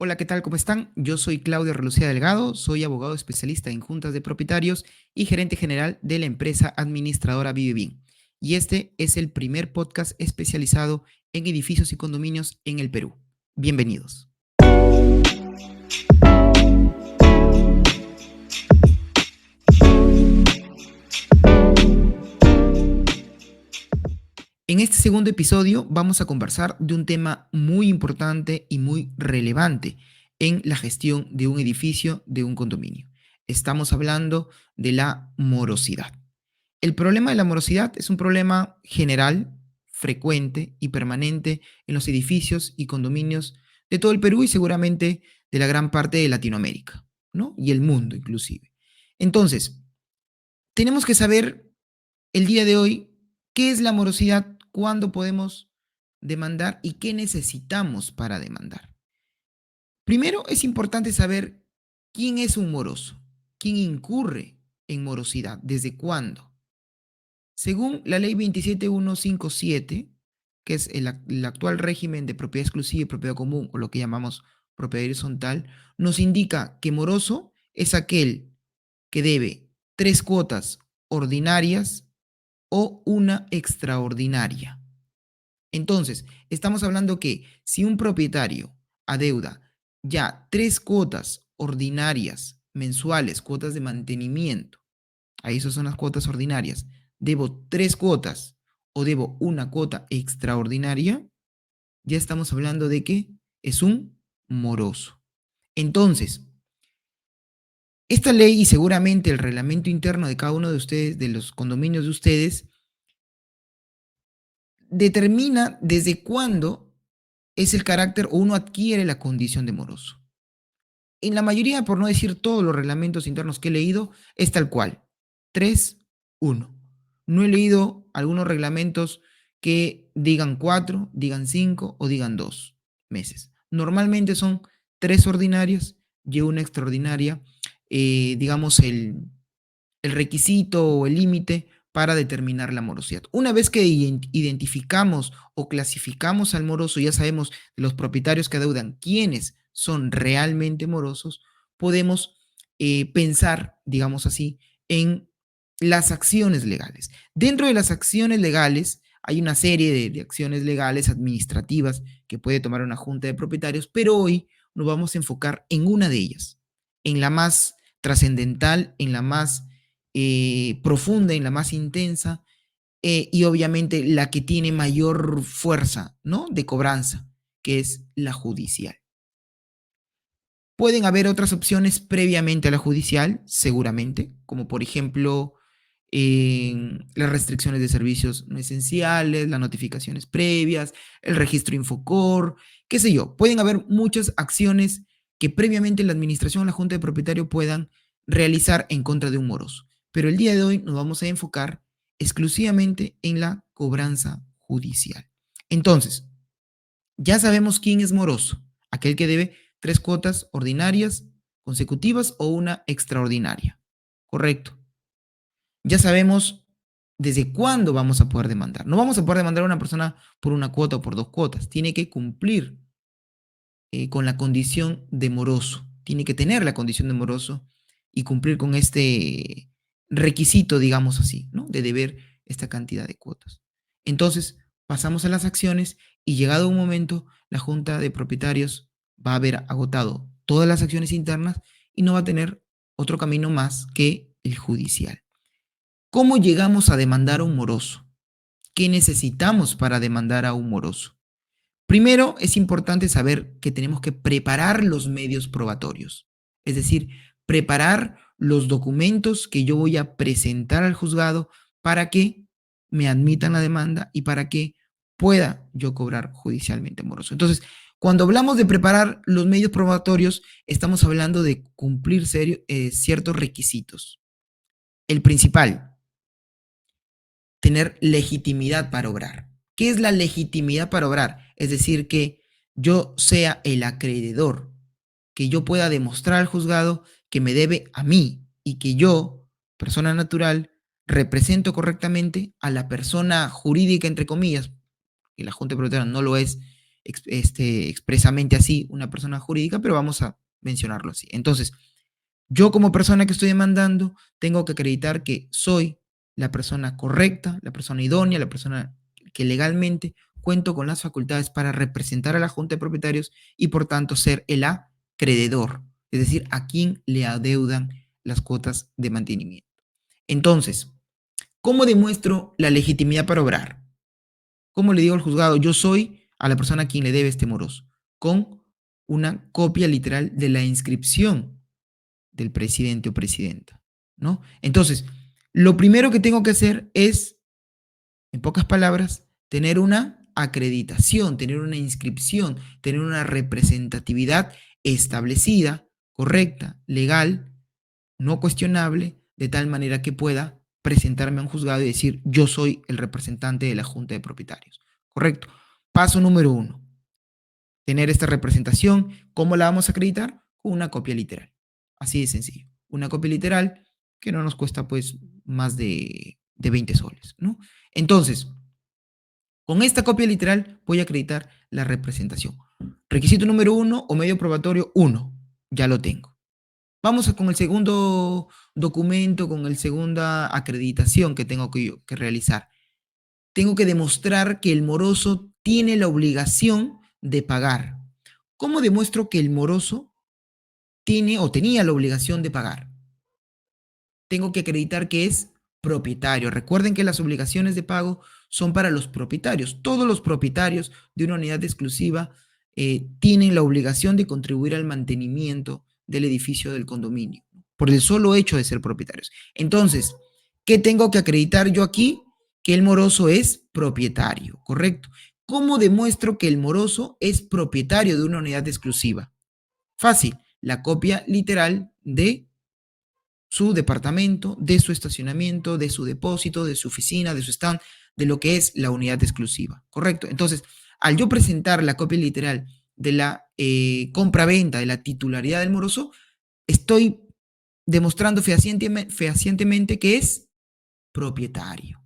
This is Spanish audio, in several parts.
Hola, ¿qué tal? ¿Cómo están? Yo soy Claudio Relucía Delgado, soy abogado especialista en juntas de propietarios y gerente general de la empresa administradora Vivebin. Y este es el primer podcast especializado en edificios y condominios en el Perú. Bienvenidos. En este segundo episodio vamos a conversar de un tema muy importante y muy relevante en la gestión de un edificio, de un condominio. Estamos hablando de la morosidad. El problema de la morosidad es un problema general, frecuente y permanente en los edificios y condominios de todo el Perú y seguramente de la gran parte de Latinoamérica, ¿no? Y el mundo inclusive. Entonces, tenemos que saber el día de hoy qué es la morosidad, cuándo podemos demandar y qué necesitamos para demandar. Primero es importante saber quién es un moroso, quién incurre en morosidad, desde cuándo. Según la ley 27157, que es el actual régimen de propiedad exclusiva y propiedad común, o lo que llamamos propiedad horizontal, nos indica que moroso es aquel que debe 3 cuotas ordinarias o una extraordinaria. Entonces, estamos hablando que si un propietario adeuda ya 3 cuotas ordinarias mensuales, cuotas de mantenimiento, ahí esas son las cuotas ordinarias, debo 3 cuotas o debo una cuota extraordinaria, ya estamos hablando de que es un moroso. Entonces, esta ley y seguramente el reglamento interno de cada uno de ustedes, de los condominios de ustedes, determina desde cuándo es el carácter o uno adquiere la condición de moroso. En la mayoría, por no decir todos los reglamentos internos que he leído, es tal cual. 3-1. No he leído algunos reglamentos que digan 4, digan 5 o digan 2 meses. Normalmente son 3 ordinarias y una extraordinaria, digamos, el requisito o el límite para determinar la morosidad. Una vez que identificamos o clasificamos al moroso, ya sabemos de los propietarios que adeudan quiénes son realmente morosos, podemos pensar, digamos así, en las acciones legales. Dentro de las acciones legales hay una serie de acciones legales administrativas que puede tomar una junta de propietarios, pero hoy nos vamos a enfocar en una de ellas, en la más trascendental, en la más profunda, en la más intensa, y obviamente la que tiene mayor fuerza, ¿no? De cobranza, que es la judicial. Pueden haber otras opciones previamente a la judicial, seguramente, como por ejemplo las restricciones de servicios no esenciales, las notificaciones previas, el registro Infocor, qué sé yo. Pueden haber muchas acciones que previamente la administración o la junta de propietario puedan realizar en contra de un moroso. Pero el día de hoy nos vamos a enfocar exclusivamente en la cobranza judicial. Entonces, ya sabemos quién es moroso, aquel que debe 3 cuotas ordinarias consecutivas o una extraordinaria. Correcto. Ya sabemos desde cuándo vamos a poder demandar. No vamos a poder demandar a una persona por una cuota o por 2 cuotas. Tiene que cumplir con la condición de moroso. Tiene que tener la condición de moroso y cumplir con este requisito, digamos así, ¿no? De deber esta cantidad de cuotas. Entonces, pasamos a las acciones y llegado un momento, la junta de propietarios va a haber agotado todas las acciones internas y no va a tener otro camino más que el judicial. ¿Cómo llegamos a demandar a un moroso? ¿Qué necesitamos para demandar a un moroso? Primero, es importante saber que tenemos que preparar los medios probatorios, es decir, preparar los documentos que yo voy a presentar al juzgado para que me admitan la demanda y para que pueda yo cobrar judicialmente moroso. Entonces, cuando hablamos de preparar los medios probatorios, estamos hablando de cumplir ciertos requisitos. El principal, tener legitimidad para obrar. ¿Qué es la legitimidad para obrar? Es decir, que yo sea el acreedor, que yo pueda demostrar al juzgado que me debe a mí y que yo, persona natural, represento correctamente a la persona jurídica, entre comillas, que la Junta de Propietarios no lo es, expresamente así una persona jurídica, pero vamos a mencionarlo así. Entonces, yo como persona que estoy demandando, tengo que acreditar que soy la persona correcta, la persona idónea, la persona que legalmente cuento con las facultades para representar a la Junta de Propietarios y por tanto ser el acreedor, es decir, a quien le adeudan las cuotas de mantenimiento. Entonces, ¿cómo demuestro la legitimidad para obrar? ¿Cómo le digo al juzgado? Yo soy a la persona a quien le debe este moroso, con una copia literal de la inscripción del presidente o presidenta, ¿no? Entonces, lo primero que tengo que hacer es, en pocas palabras, tener una acreditación, tener una inscripción, tener una representatividad establecida, correcta, legal, no cuestionable, de tal manera que pueda presentarme a un juzgado y decir, yo soy el representante de la Junta de Propietarios. Correcto. Paso número 1, tener esta representación. ¿Cómo la vamos a acreditar? Con una copia literal. Así de sencillo. Una copia literal que no nos cuesta pues más de 20 soles, ¿no? Entonces, con esta copia literal voy a acreditar la representación. Requisito número 1 o medio probatorio 1. Ya lo tengo. Vamos con el segundo documento, con la segunda acreditación que tengo que realizar. Tengo que demostrar que el moroso tiene la obligación de pagar. ¿Cómo demuestro que el moroso tiene o tenía la obligación de pagar? Tengo que acreditar que es propietario. Recuerden que las obligaciones de pago son para los propietarios. Todos los propietarios de una unidad exclusiva tienen la obligación de contribuir al mantenimiento del edificio del condominio, por el solo hecho de ser propietarios. Entonces, ¿qué tengo que acreditar yo aquí? Que el moroso es propietario, ¿correcto? ¿Cómo demuestro que el moroso es propietario de una unidad exclusiva? Fácil, la copia literal de su departamento, de su estacionamiento, de su depósito, de su oficina, de su stand, de lo que es la unidad exclusiva, ¿correcto? Entonces, al yo presentar la copia literal de la compra-venta, de la titularidad del moroso, estoy demostrando fehacientemente que es propietario.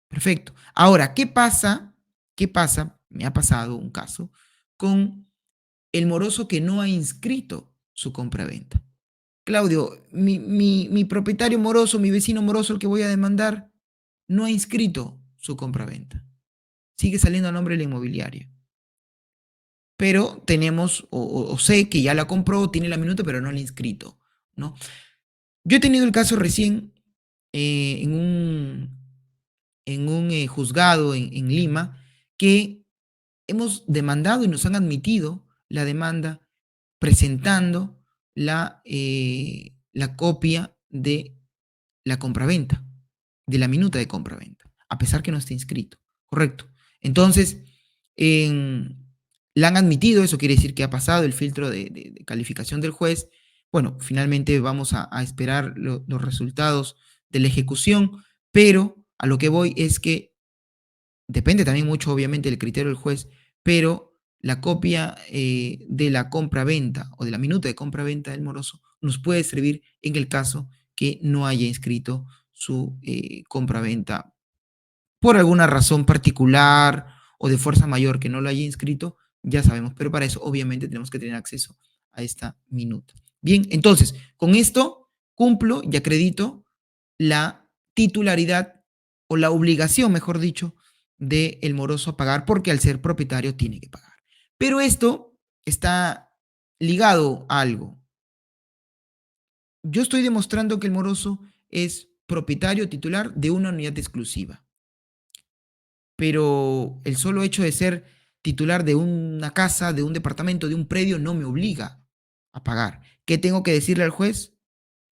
Perfecto. Ahora, ¿qué pasa? ¿Qué pasa? Me ha pasado un caso con el moroso que no ha inscrito su compra-venta. Claudio, mi propietario moroso, mi vecino moroso, el que voy a demandar, no ha inscrito su compraventa. Sigue saliendo a nombre de la inmobiliaria. Pero tenemos, o sé que ya la compró, tiene la minuta, pero no la ha inscrito, ¿no? Yo he tenido el caso recién en un juzgado en Lima que hemos demandado y nos han admitido la demanda presentando la copia de la compraventa, de la minuta de compraventa, a pesar que no esté inscrito. Correcto. Entonces, la han admitido, eso quiere decir que ha pasado el filtro de calificación del juez. Bueno, finalmente vamos a esperar los resultados de la ejecución, pero a lo que voy es que depende también mucho, obviamente, del criterio del juez, pero la copia de la compra-venta o de la minuta de compra-venta del moroso nos puede servir en el caso que no haya inscrito su compra-venta por alguna razón particular o de fuerza mayor que no lo haya inscrito, ya sabemos, pero para eso obviamente tenemos que tener acceso a esta minuta. Bien, entonces, con esto cumplo y acredito la titularidad o la obligación, mejor dicho, del moroso a pagar porque al ser propietario tiene que pagar. Pero esto está ligado a algo. Yo estoy demostrando que el moroso es propietario titular de una unidad exclusiva, pero el solo hecho de ser titular de una casa, de un departamento, de un predio, no me obliga a pagar. ¿Qué tengo que decirle al juez?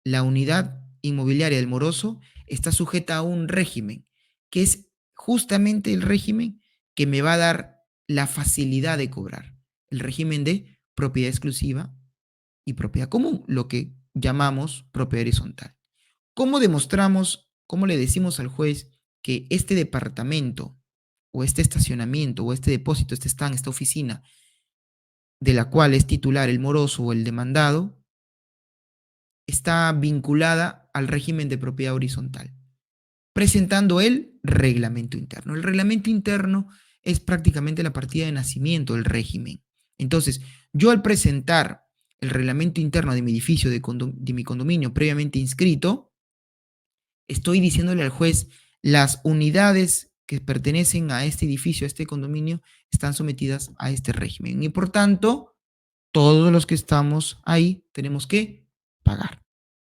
La unidad inmobiliaria del moroso está sujeta a un régimen, que es justamente el régimen que me va a dar la facilidad de cobrar, el régimen de propiedad exclusiva y propiedad común, lo que llamamos propiedad horizontal. ¿Cómo demostramos, cómo le decimos al juez que este departamento o este estacionamiento o este depósito, este stand, esta oficina, de la cual es titular el moroso o el demandado, está vinculada al régimen de propiedad horizontal? Presentando el reglamento interno. El reglamento interno es prácticamente la partida de nacimiento del régimen. Entonces, yo al presentar el reglamento interno de mi edificio, de mi condominio previamente inscrito, estoy diciéndole al juez, las unidades que pertenecen a este edificio, a este condominio, están sometidas a este régimen. Y por tanto, todos los que estamos ahí tenemos que pagar.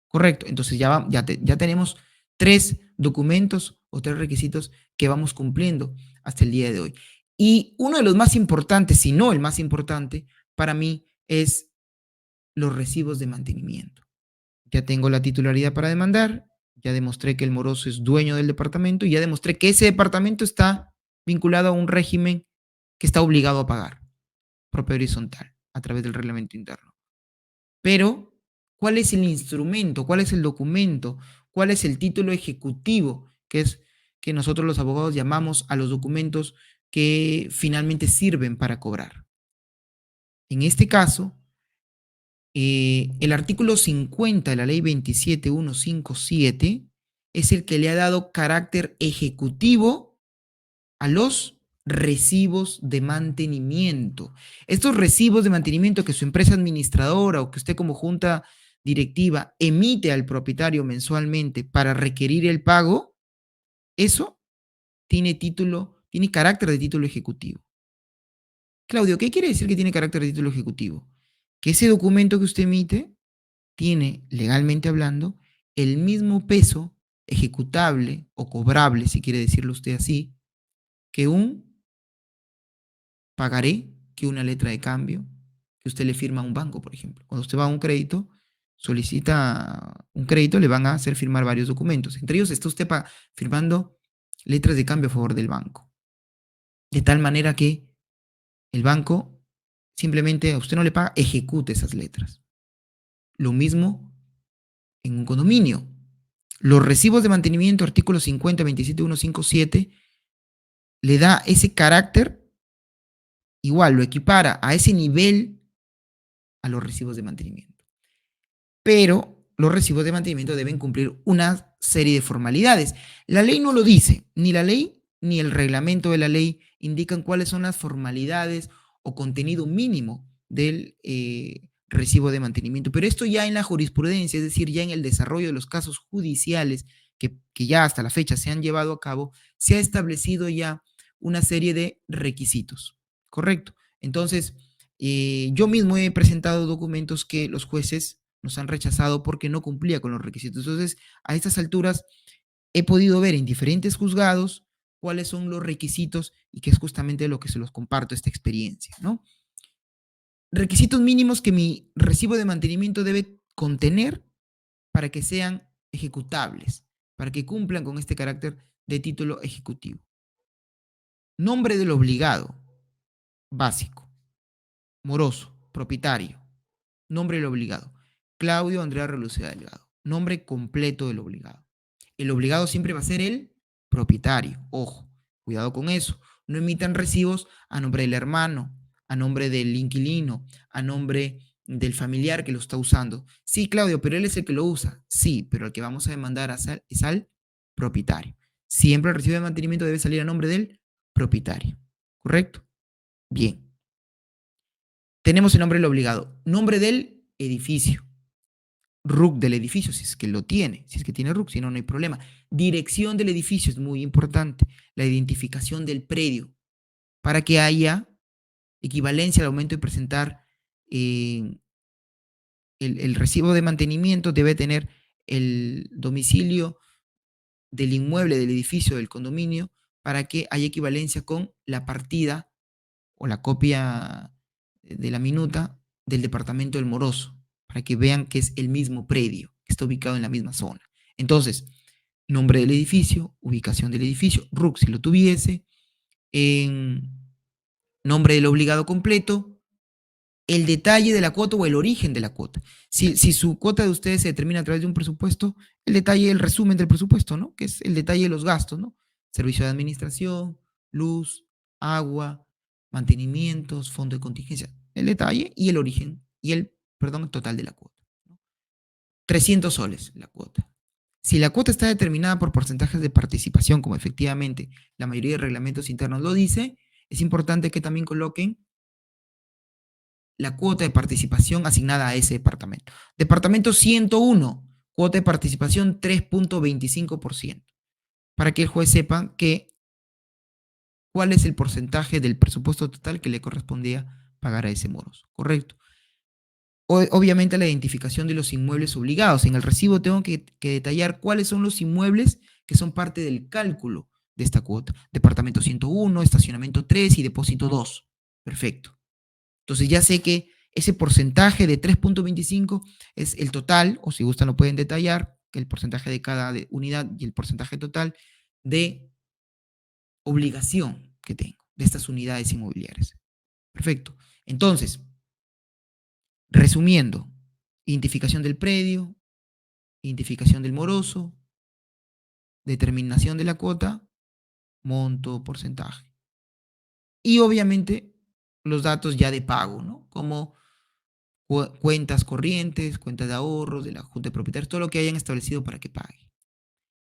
Correcto. Entonces ya tenemos 3 documentos o 3 requisitos que vamos cumpliendo hasta el día de hoy. Y uno de los más importantes, si no el más importante, para mí es los recibos de mantenimiento. Ya tengo la titularidad para demandar, ya demostré que el moroso es dueño del departamento y ya demostré que ese departamento está vinculado a un régimen que está obligado a pagar, propio horizontal, a través del reglamento interno. Pero, ¿cuál es el instrumento? ¿Cuál es el documento? ¿Cuál es el título ejecutivo? Que es que nosotros los abogados llamamos a los documentos que finalmente sirven para cobrar. En este caso, el artículo 50 de la ley 27157 es el que le ha dado carácter ejecutivo a los recibos de mantenimiento. Estos recibos de mantenimiento que su empresa administradora o que usted como junta directiva emite al propietario mensualmente para requerir el pago, eso tiene carácter de título ejecutivo. Claudio, ¿qué quiere decir que tiene carácter de título ejecutivo? Que ese documento que usted emite tiene, legalmente hablando, el mismo peso ejecutable o cobrable, si quiere decirlo usted así, que un pagaré, que una letra de cambio que usted le firma a un banco, por ejemplo. Cuando usted va a un crédito, solicita un crédito, le van a hacer firmar varios documentos. Entre ellos está usted firmando letras de cambio a favor del banco. De tal manera que el banco simplemente a usted no le paga, ejecute esas letras. Lo mismo en un condominio. Los recibos de mantenimiento, artículo 50, 27157, le da ese carácter, igual lo equipara a ese nivel a los recibos de mantenimiento. Pero los recibos de mantenimiento deben cumplir una serie de formalidades. La ley no lo dice, ni la ley ni el reglamento de la ley indican cuáles son las formalidades o contenido mínimo del recibo de mantenimiento, pero esto ya en la jurisprudencia, es decir, ya en el desarrollo de los casos judiciales que ya hasta la fecha se han llevado a cabo, se ha establecido ya una serie de requisitos, ¿correcto? Entonces, yo mismo he presentado documentos que los jueces nos han rechazado porque no cumplía con los requisitos. Entonces, a estas alturas he podido ver en diferentes juzgados cuáles son los requisitos y que es justamente lo que se los comparto, esta experiencia, ¿no? Requisitos mínimos que mi recibo de mantenimiento debe contener para que sean ejecutables, para que cumplan con este carácter de título ejecutivo. Nombre del obligado, básico. Moroso, propietario. Nombre del obligado, Claudio Andrea Relucida Delgado. Nombre completo del obligado. El obligado siempre va a ser el propietario. Ojo, cuidado con eso. No emitan recibos a nombre del hermano, a nombre del inquilino, a nombre del familiar que lo está usando. Sí, Claudio, pero él es el que lo usa. Sí, pero el que vamos a demandar es al propietario. Siempre el recibo de mantenimiento debe salir a nombre del propietario. ¿Correcto? Bien. Tenemos el nombre del obligado. Nombre del edificio. RUC del edificio, si es que lo tiene. Si es que tiene RUC, si no, no hay problema. Dirección del edificio es muy importante. La identificación del predio. Para que haya equivalencia al momento de presentar el recibo de mantenimiento, debe tener el domicilio del inmueble, del edificio, del condominio, para que haya equivalencia con la partida o la copia de la minuta del departamento del moroso, para que vean que es el mismo predio, que está ubicado en la misma zona. Entonces, nombre del edificio, ubicación del edificio, RUC si lo tuviese, en nombre del obligado completo, el detalle de la cuota o el origen de la cuota. Si su cuota de ustedes se determina a través de un presupuesto, el detalle, el resumen del presupuesto, ¿no? Que es el detalle de los gastos, ¿no? Servicio de administración, luz, agua, mantenimientos, fondo de contingencia, el detalle y el origen y el, perdón, total de la cuota. 300 soles la cuota. Si la cuota está determinada por porcentajes de participación, como efectivamente la mayoría de reglamentos internos lo dice, es importante que también coloquen la cuota de participación asignada a ese departamento. Departamento 101, cuota de participación 3.25%, para que el juez sepa cuál es el porcentaje del presupuesto total que le correspondía pagar a ese moroso, ¿correcto? Obviamente la identificación de los inmuebles obligados. En el recibo tengo que detallar cuáles son los inmuebles que son parte del cálculo de esta cuota. Departamento 101, estacionamiento 3 y depósito 2. Perfecto. Entonces ya sé que ese porcentaje de 3.25 es el total, o si gustan lo pueden detallar, que el porcentaje de cada unidad y el porcentaje total de obligación que tengo de estas unidades inmobiliarias. Perfecto. Entonces, resumiendo, identificación del predio, identificación del moroso, determinación de la cuota, monto, porcentaje. Y obviamente los datos ya de pago, ¿no? Como cuentas corrientes, cuentas de ahorros, de la junta de propietarios, todo lo que hayan establecido para que pague.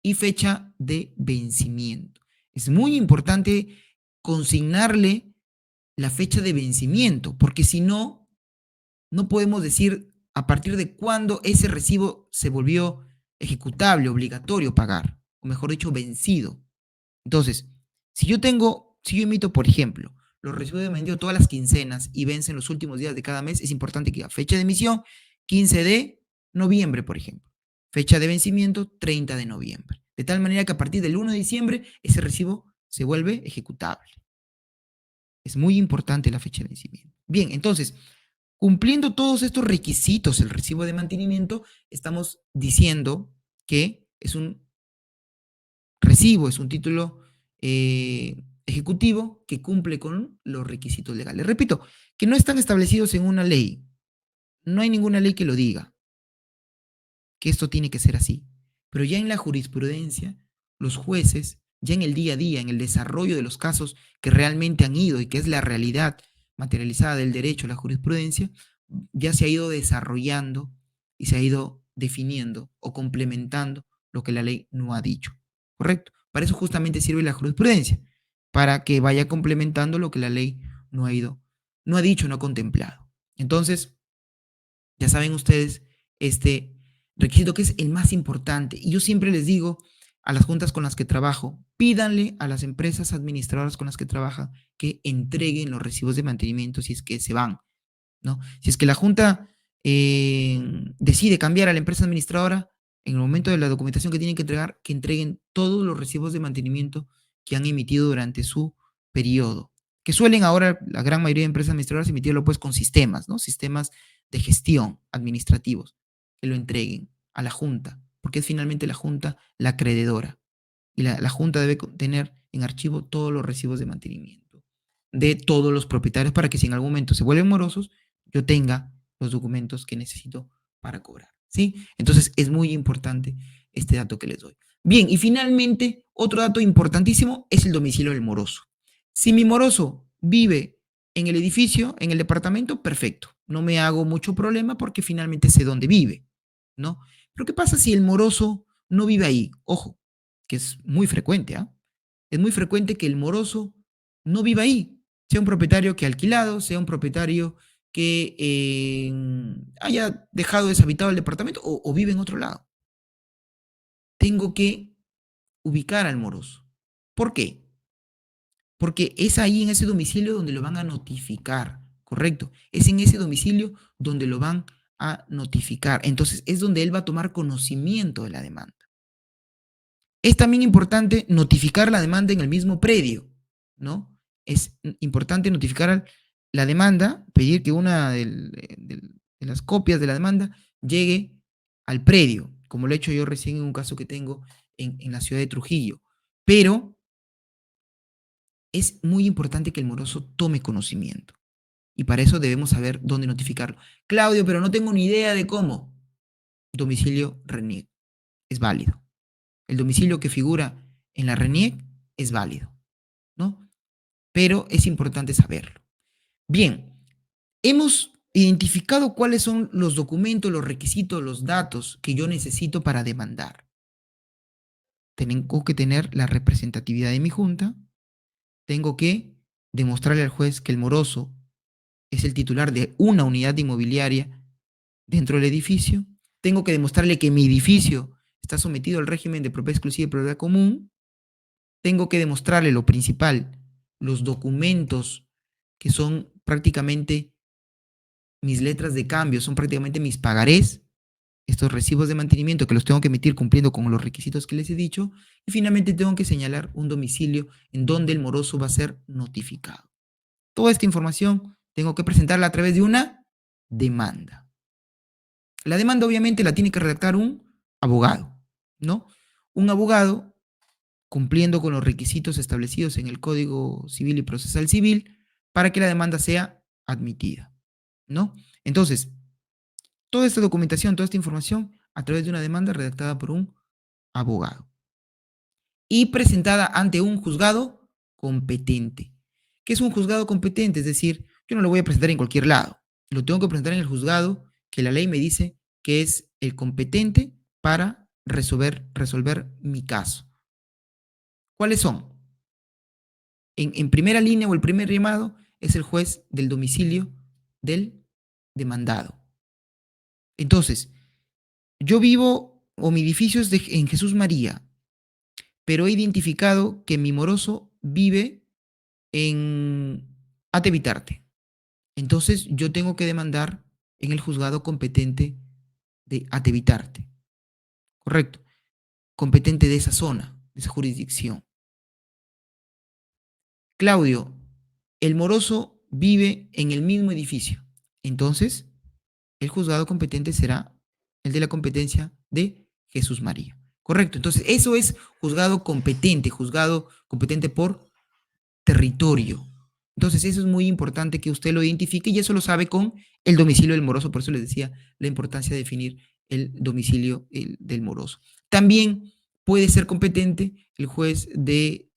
Y fecha de vencimiento. Es muy importante consignarle la fecha de vencimiento, porque si no, no podemos decir a partir de cuándo ese recibo se volvió ejecutable, obligatorio pagar, o mejor dicho, vencido. Entonces, si yo emito, por ejemplo, los recibos de vendido todas las quincenas y vencen los últimos días de cada mes, es importante que diga fecha de emisión 15 de noviembre, por ejemplo. Fecha de vencimiento 30 de noviembre. De tal manera que a partir del 1 de diciembre ese recibo se vuelve ejecutable. Es muy importante la fecha de vencimiento. Bien, entonces, cumpliendo todos estos requisitos, el recibo de mantenimiento, estamos diciendo que es un recibo, es un título ejecutivo que cumple con los requisitos legales. Repito, que no están establecidos en una ley. No hay ninguna ley que lo diga, que esto tiene que ser así. Pero ya en la jurisprudencia, los jueces, ya en el día a día, en el desarrollo de los casos que realmente han ido y que es la realidad materializada del derecho, la jurisprudencia, ya se ha ido desarrollando y se ha ido definiendo o complementando lo que la ley no ha dicho. ¿Correcto? Para eso justamente sirve la jurisprudencia, para que vaya complementando lo que la ley no ha dicho, no ha contemplado. Entonces, ya saben ustedes, este requisito que es el más importante. Y yo siempre les digo a las juntas con las que trabajo, pídanle a las empresas administradoras con las que trabajan que entreguen los recibos de mantenimiento si es que se van, ¿no? Si es que la junta decide cambiar a la empresa administradora, en el momento de la documentación que tienen que entregar, que entreguen todos los recibos de mantenimiento que han emitido durante su periodo. Que suelen ahora, la gran mayoría de empresas administradoras, emitirlo pues con sistemas, ¿no? Sistemas de gestión administrativos, que lo entreguen a la junta, porque es finalmente la junta la acreedora. Y la junta debe tener en archivo todos los recibos de mantenimiento de todos los propietarios para que si en algún momento se vuelven morosos, yo tenga los documentos que necesito para cobrar, ¿sí? Entonces es muy importante este dato que les doy. Bien, y finalmente, otro dato importantísimo es el domicilio del moroso. Si mi moroso vive en el edificio, en el departamento, perfecto. No me hago mucho problema porque finalmente sé dónde vive, ¿no? Pero ¿qué pasa si el moroso no vive ahí? Ojo, que es muy frecuente, ¿ah? Es muy frecuente que el moroso no viva ahí, sea un propietario que ha alquilado, sea un propietario que haya dejado deshabitado el departamento o vive en otro lado. Tengo que ubicar al moroso. ¿Por qué? Porque es ahí en ese domicilio donde lo van a notificar, ¿correcto? Es en ese domicilio donde lo van a notificar. Entonces es donde él va a tomar conocimiento de la demanda. Es también importante notificar la demanda en el mismo predio, ¿no? Es importante notificar la demanda, pedir que una de las copias de la demanda llegue al predio, como lo he hecho yo recién en un caso que tengo en la ciudad de Trujillo. Pero es muy importante que el moroso tome conocimiento. Y para eso debemos saber dónde notificarlo. Claudio, pero no tengo ni idea de cómo. Domicilio RENIEC es válido. El domicilio que figura en la RENIEC es válido, ¿no? Pero es importante saberlo. Bien, hemos identificado cuáles son los documentos, los requisitos, los datos que yo necesito para demandar. Tengo que tener la representatividad de mi junta, tengo que demostrarle al juez que el moroso es el titular de una unidad inmobiliaria dentro del edificio, tengo que demostrarle que mi edificio está sometido al régimen de propiedad exclusiva y propiedad común, tengo que demostrarle lo principal, los documentos que son prácticamente mis letras de cambio, son prácticamente mis pagarés, estos recibos de mantenimiento que los tengo que emitir cumpliendo con los requisitos que les he dicho, y finalmente tengo que señalar un domicilio en donde el moroso va a ser notificado. Toda esta información tengo que presentarla a través de una demanda. La demanda obviamente la tiene que redactar un abogado, ¿no? Un abogado cumpliendo con los requisitos establecidos en el Código Civil y Procesal Civil para que la demanda sea admitida, ¿no? Entonces, toda esta documentación, toda esta información a través de una demanda redactada por un abogado y presentada ante un juzgado competente. ¿Qué es un juzgado competente? Es decir, yo no lo voy a presentar en cualquier lado, lo tengo que presentar en el juzgado que la ley me dice que es el competente para resolver mi caso. ¿Cuáles son? En primera línea o el primer llamado es el juez del domicilio del demandado. Entonces, yo vivo o mi edificio es en Jesús María, pero he identificado que mi moroso vive en Atevitarte. Entonces, yo tengo que demandar en el juzgado competente de Atevitarte. Correcto. Competente de esa zona, de esa jurisdicción. Claudio, el moroso vive en el mismo edificio. Entonces, el juzgado competente será el de la competencia de Jesús María. Correcto. Entonces, eso es juzgado competente por territorio. Entonces, eso es muy importante que usted lo identifique y eso lo sabe con el domicilio del moroso. Por eso les decía la importancia de definir el domicilio del moroso. También puede ser competente el juez del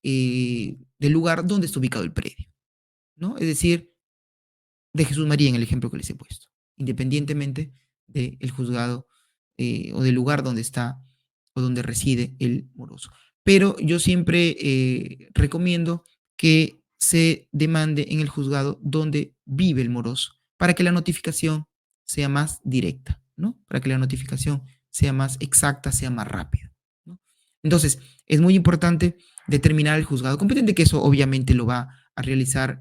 lugar donde está ubicado el predio, ¿no? Es decir, de Jesús María en el ejemplo que les he puesto, independientemente del juzgado o del lugar donde está o donde reside el moroso. Pero yo siempre recomiendo que se demande en el juzgado donde vive el moroso para que la notificación sea más directa, ¿no? Para que la notificación sea más exacta, sea más rápida, ¿no? Entonces, es muy importante determinar el juzgado competente, que eso obviamente lo va a realizar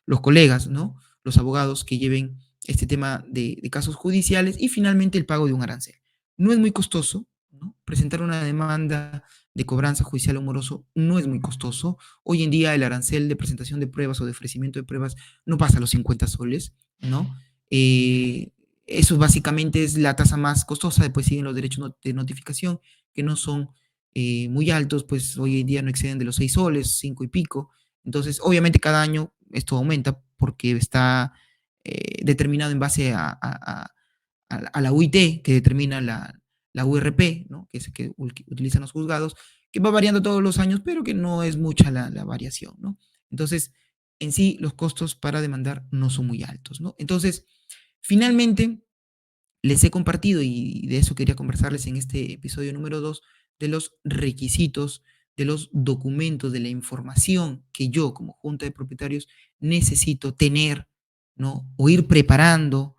los colegas, ¿no? Los abogados que lleven este tema de casos judiciales y finalmente el pago de un arancel. No es muy costoso, ¿no? Presentar una demanda de cobranza judicial a un moroso no es muy costoso. Hoy en día el arancel de presentación de pruebas o de ofrecimiento de pruebas no pasa a los 50 soles, ¿no? Eso básicamente es la tasa más costosa, después siguen los derechos de notificación, que no son muy altos, pues hoy en día no exceden de los 6 soles, 5 y pico. Entonces, obviamente cada año esto aumenta porque está determinado en base a la UIT, que determina la URP, ¿no? Que es el que utilizan los juzgados, que va variando todos los años, pero que no es mucha la variación, ¿no? Entonces, en sí, los costos para demandar no son muy altos, ¿no? Entonces, finalmente, les he compartido, y de eso quería conversarles en este episodio número 2 de los requisitos, de los documentos, de la información que yo como junta de propietarios necesito tener, ¿no? O ir preparándome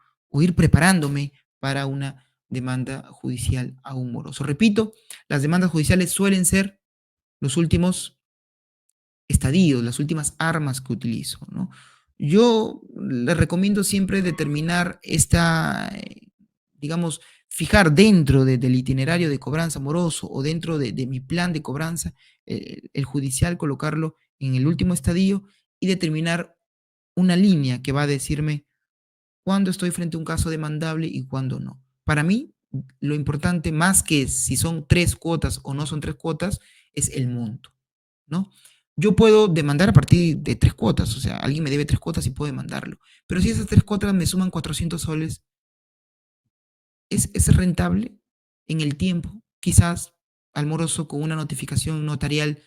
para una demanda judicial a un moroso. Repito, las demandas judiciales suelen ser los últimos estadios, las últimas armas que utilizo, ¿no? Yo les recomiendo siempre determinar digamos, fijar dentro del itinerario de cobranza moroso o dentro de mi plan de cobranza, el judicial, colocarlo en el último estadio y determinar una línea que va a decirme cuándo estoy frente a un caso demandable y cuándo no. Para mí, lo importante, más que si son 3 cuotas o no son 3 cuotas, es el monto, ¿no? Yo puedo demandar a partir de 3 cuotas, o sea, alguien me debe 3 cuotas y puedo demandarlo. Pero si esas 3 cuotas me suman 400 soles, ¿es rentable en el tiempo? Quizás al moroso con una notificación notarial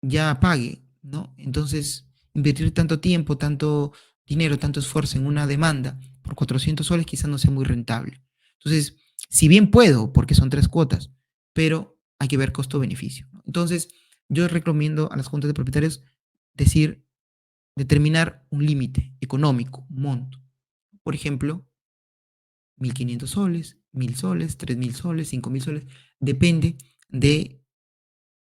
ya pague, ¿no? Entonces, invertir tanto tiempo, tanto dinero, tanto esfuerzo en una demanda por 400 soles quizás no sea muy rentable. Entonces, si bien puedo, porque son 3 cuotas, pero hay que ver costo-beneficio, ¿no? Entonces, yo recomiendo a las juntas de propietarios decir determinar un límite económico, un monto. Por ejemplo, 1.500 soles, 1.000 soles, 3.000 soles, 5.000 soles. Depende de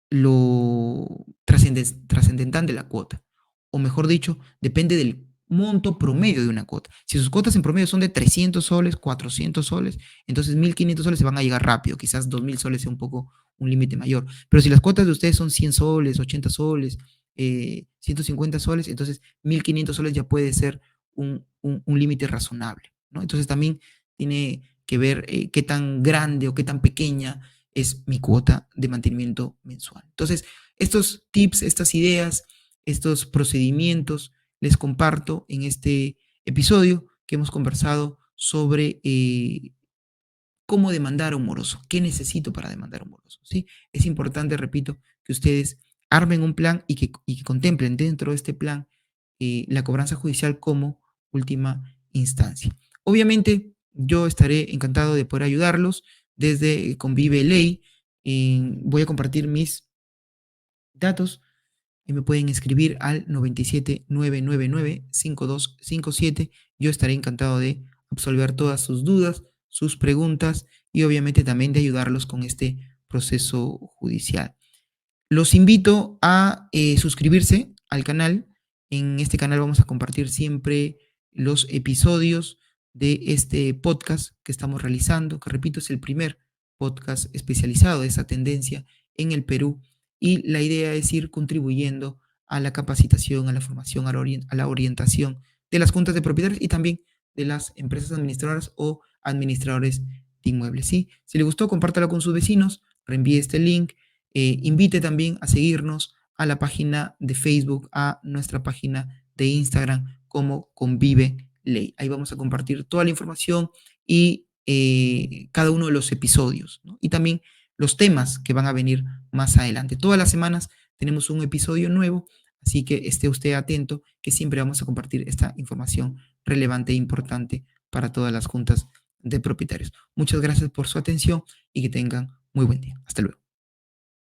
lo trascendental de la cuota. O mejor dicho, depende del monto promedio de una cuota. Si sus cuotas en promedio son de 300 soles, 400 soles, entonces 1.500 soles se van a llegar rápido. Quizás 2.000 soles sea un poco un límite mayor. Pero si las cuotas de ustedes son 100 soles, 80 soles, 150 soles, entonces 1.500 soles ya puede ser un límite razonable, ¿no? Entonces también tiene que ver qué tan grande o qué tan pequeña es mi cuota de mantenimiento mensual. Entonces, estos tips, estas ideas, estos procedimientos les comparto en este episodio que hemos conversado sobre cómo demandar a un moroso, qué necesito para demandar a un moroso. ¿Sí? Es importante, repito, que ustedes armen un plan y que contemplen dentro de este plan la cobranza judicial como última instancia. Obviamente, yo estaré encantado de poder ayudarlos desde Convive Ley. Voy a compartir mis datos y me pueden escribir al 97 999 5257. Yo estaré encantado de absolver todas sus dudas, sus preguntas y obviamente también de ayudarlos con este proceso judicial. Los invito a suscribirse al canal. En este canal vamos a compartir siempre los episodios de este podcast que estamos realizando, que repito, es el primer podcast especializado de esa tendencia en el Perú. Y la idea es ir contribuyendo a la capacitación, a la formación, a la orientación de las juntas de propietarios y también de las empresas administradoras o administradores de inmuebles. ¿Sí? Si le gustó, compártalo con sus vecinos, reenvíe este link. Invite también a seguirnos a la página de Facebook, a nuestra página de Instagram como Convive Ley. Ahí vamos a compartir toda la información y cada uno de los episodios, ¿no? Y también los temas que van a venir más adelante. Todas las semanas tenemos un episodio nuevo, así que esté usted atento que siempre vamos a compartir esta información relevante e importante para todas las juntas de propietarios. Muchas gracias por su atención y que tengan muy buen día. Hasta luego.